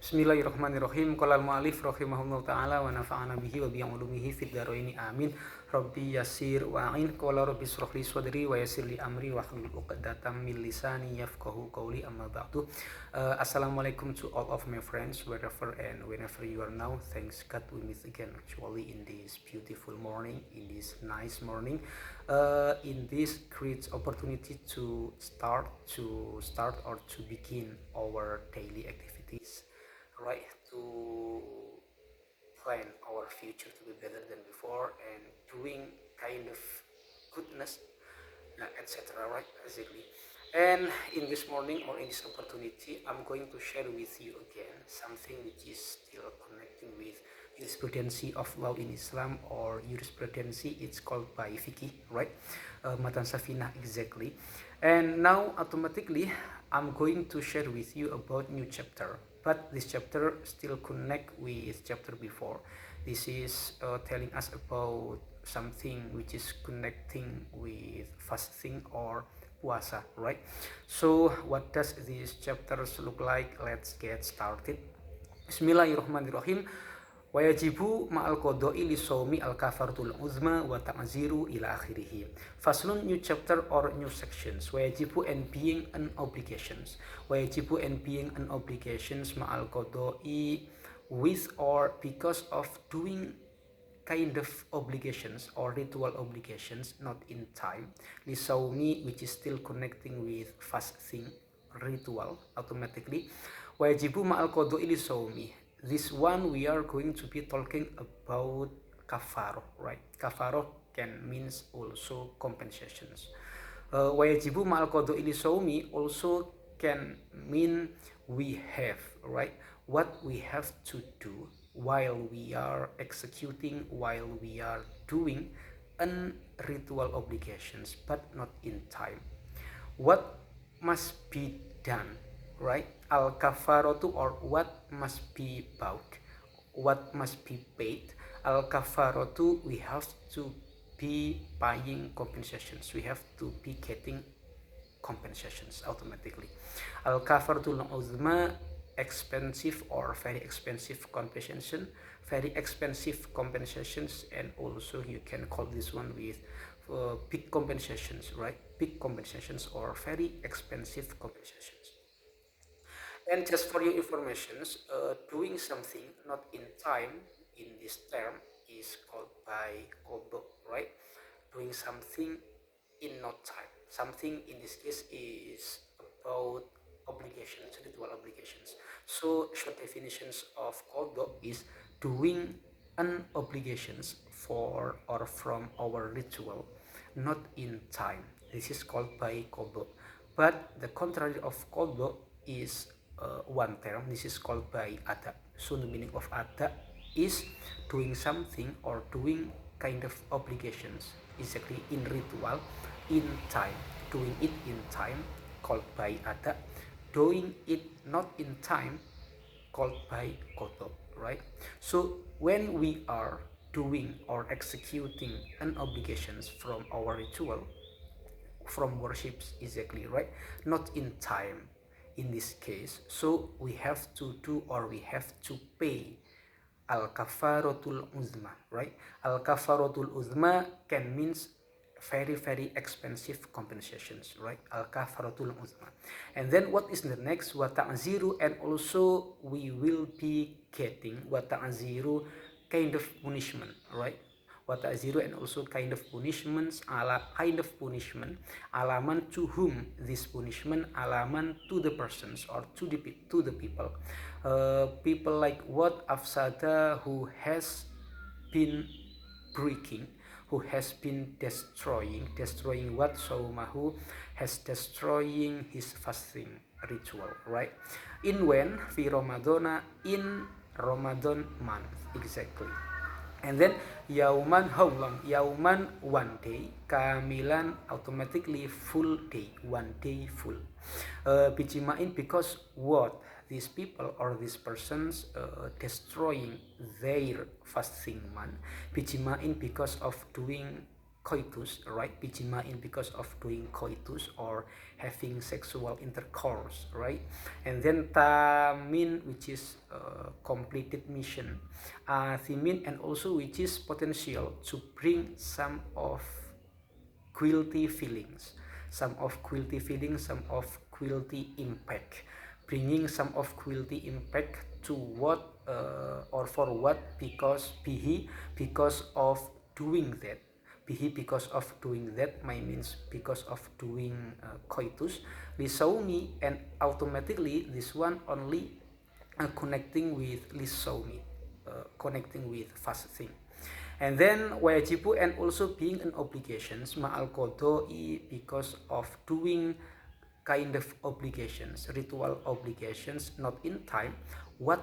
Bismillahirrahmanirrahim. Qala al-mu'allif rahimahullahu ta'ala wa nafa'ana bihi wa bi ulumihi fid dharaini amin. Rabbi yassir wa'in. Qala rabbi ishrah li sadri wa yassir li amri wa hlul 'uqdatam min lisani yafqahu qawli, amma ba'du. Assalamualaikum to all of my friends wherever and whenever you are now. Thanks God we meet again actually in this beautiful morning, in this nice morning, in this great opportunity to start or to begin our daily activities, right? To plan our future to be better than before and doing kind of goodness, etc., right? Basically. And in this morning or in this opportunity, I'm going to share with you again something which is still connecting with jurisprudency of law in Islam, or jurisprudency, it's called by fiqh, right? Matan Safinah, exactly. And now automatically I'm going to share with you about new chapter, but this chapter still connect with chapter before. This is telling us about something which is connecting with fasting or puasa, right? So what does these chapters look like? Let's get started. Bismillahirrahmanirrahim. Wa yajibu ma'al qada'i li shaumi al kafaratul uzma wa ta'ziru ila akhirih. Faslun, new chapter or new sections. Wa yajibu and being an obligations. Wa yajibu and being an obligations ma'al qada'i, with or because of doing kind of obligations or ritual obligations not in time. Li shaumi, which is still connecting with fasting ritual automatically. Wa yajibu ma'al qada'i li shaumi. This one we are going to be talking about kafaroh, right? Kafaroh can means also compensations. Wajibu ma'al qada'i li shaumi also can mean we have, right? What we have to do while we are executing, while we are doing an ritual obligations, but not in time. What must be done, right? Al kafaratu, or what must be bought, what must be paid. Al kafaratu, we have to be paying compensations, we have to be getting compensations automatically. Al kafaratul uzma, expensive or very expensive compensation, very expensive compensations, and also you can call this one with big compensations, right? Big compensations or very expensive compensations. And just for your information, doing something not in time in this term is called by qada, right? Doing something in not time. Something in this case is about obligations, ritual obligations. So short definitions of qada is doing an obligations for or from our ritual not in time. This is called by qada. But the contrary of qada is one term. This is called by ada. So the meaning of ada is doing something or doing kind of obligations exactly in ritual in time. Doing it in time called by ada. Doing it not in time called by qada, right? So when we are doing or executing an obligations from our ritual, from worships exactly, right, not in time in this case, so we have to do or we have to pay al kafaratul uzma, right? Al kafaratul uzma can means very expensive compensations, right? Al kafaratul uzma. And then what is the next? Wa ta'ziru, and also we will be getting wa ta'ziru, kind of punishment, right? Wa ta'ziru, and also kind of punishments, kind of punishment, alaman, to whom this punishment, alaman, to the persons or to the people, people like what, afsada, who has been breaking, who has been destroying what, saumahu, has destroying his fasting ritual, right? In when, fi Ramadana, in Ramadan month, exactly. And then yauman, how long? Yauman, one day. Kamilan, automatically full day, one day full. Bijimain, because what? These people or these persons destroying their fasting month. Bijimain, because of doing coitus, right? Bijima'in, because of doing coitus or having sexual intercourse, right? And then tamin, which is completed mission. Thimin, and also which is potential to bring some of guilty feelings, some of guilty impact, bringing some of guilty impact to what or for what, because of doing that. Because of doing that, my means because of doing coitus, lisaumi, and automatically this one only connecting with lisaumi, connecting with fasting. And then wajibu, and also being an obligations, ma'al qodoi, because of doing kind of obligations, ritual obligations, not in time. What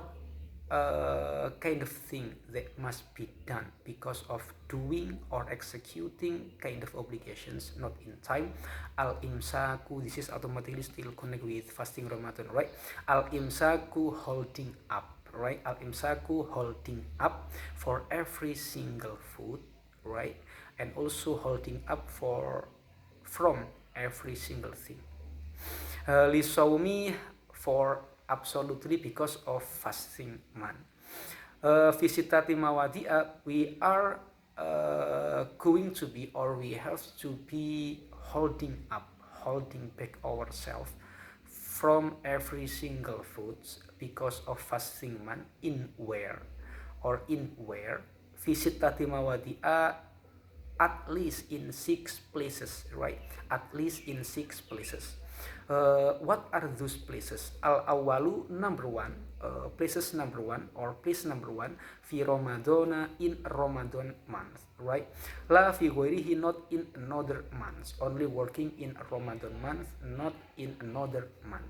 kind of thing that must be done because of doing or executing kind of obligations not in time. Al imsaku, this is automatically still connect with fasting Ramadan, right? Al imsaku, holding up, right? Al imsaku, holding up for every single food, right? And also holding up from every single thing. Lisaumi, for absolutely because of fasting month. Visitati mawadi'a, we are going to be, or we have to be holding back ourselves from every single foods because of fasting month. In where? Visitati mawadi'a, at least in 6 places, right? At least in 6 places. What are those places? Al-awalu, number one, place number one, fi Ramadana, in Ramadan month, right? La fi ghairihi, not in another month, only working in Ramadan month, not in another month.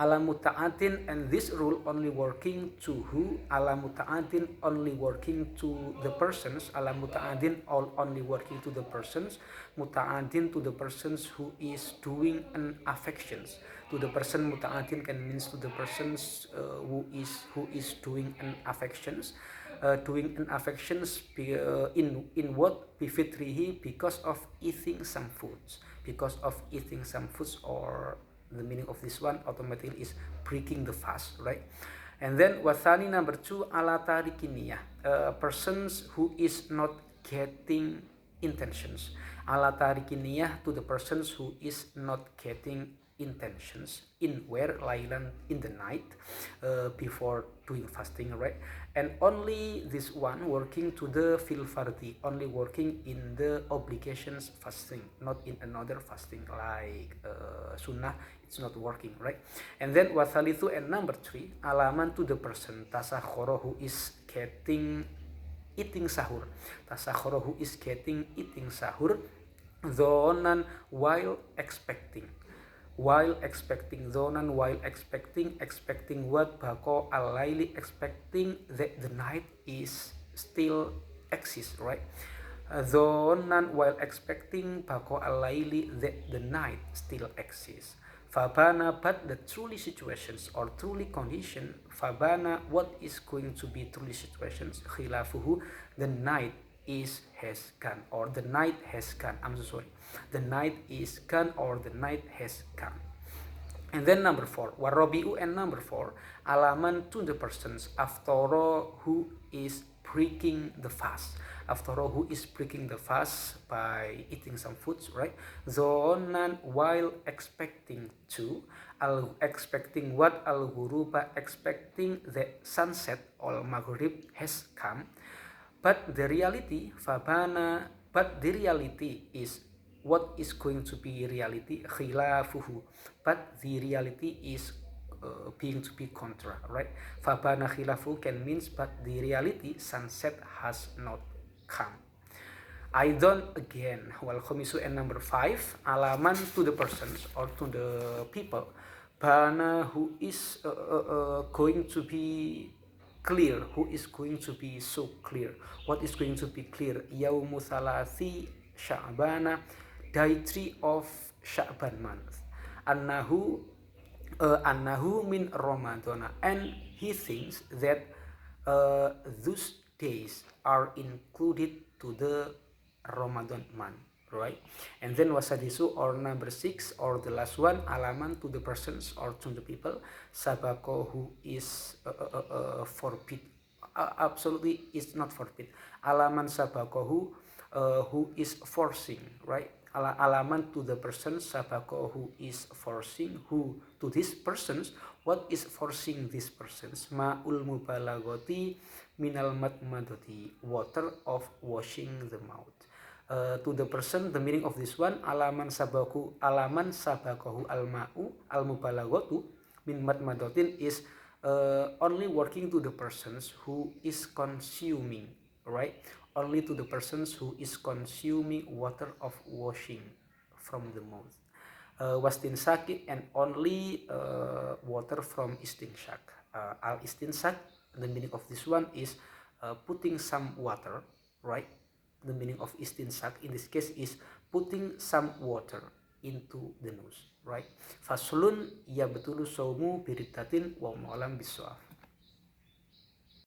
Ala muta'atin, and this rule only working to who? Ala muta'atin, only working to the persons. Ala muta'adin, all only working to the persons. Muta'adin, to the persons who is doing an affections. To the person, muta'adin can means to the persons who is doing an affections. Doing an affections in what? Bifitrihi, because of eating some foods. Or the meaning of this one automatically is breaking the fast, right? And then wathani, number 2, ala tarikiniyah, persons who is not getting intentions. Ala tarikiniyah, to the persons who is not getting intentions. In where? Lailan, in the night, before doing fasting, right? And only this one working to the fil fardi, only working in the obligations fasting, not in another fasting like sunnah. It's not working, right? And then wathalithu, and number 3, alaman, to the person, tasakhoro, who is getting eating sahur. Tasakhoro, who is getting eating sahur. Dhonan, while expecting. Dhonan, while expecting what? Bako al-laili, expecting that the night is still exists, right? Dhonan, while expecting bako al-laili, that the night still exists. Fabana, but the truly situations or truly condition. Fabana, what is going to be truly situations? Khilafuhu, the night has gone, or the night has gone. I'm so sorry. The night is gone, or the night has come. And then number 4, warobiu, and number 4, alaman, to the persons, aftoro, who is breaking the fast. Aftoro, who is breaking the fast by eating some foods, right? Zonan, while expecting to. Expecting what? Al-ghuruba, expecting the sunset or maghrib has come. But the reality, fabana, but the reality is, what is going to be reality? Khilafuhu, but the reality is being to be contra, right? Fabana khilafu can means, but the reality, sunset has not come. I don't again, wal khomisu, and number 5, alaman, to the persons or to the people, bana, who is going to be clear, who is going to be so clear. What is going to be clear? Yaumu thalathi Sya'bana, day 3 of Sya'ban month. Annahu min Ramadana, and he thinks that those days are included to the Ramadan month, right? And then wasadisu, or number 6, or the last one, alaman to the persons or to the people, sabako, who is forbid, absolutely it's not forbid, alaman sabakohu, who is forcing, right? Alaman to the person, sabako, who is forcing, who to these persons, what is forcing these persons, ma'ul mubalagoti minal madmadoti, water of washing the mouth. To the person, the meaning of this one, alaman sabakohu al-ma'u al-mubalagotu min madmadotin is only working to the persons who is consuming, right? Only to the persons who is consuming water of washing from the mouth. Wastinsak, and only water from istinsak. Al istinsak, the meaning of this one is putting some water, right? The meaning of istinsak in this case is putting some water into the nose, right? Faslun, ya betulu saumu biritatin wa mu'alam biswaf.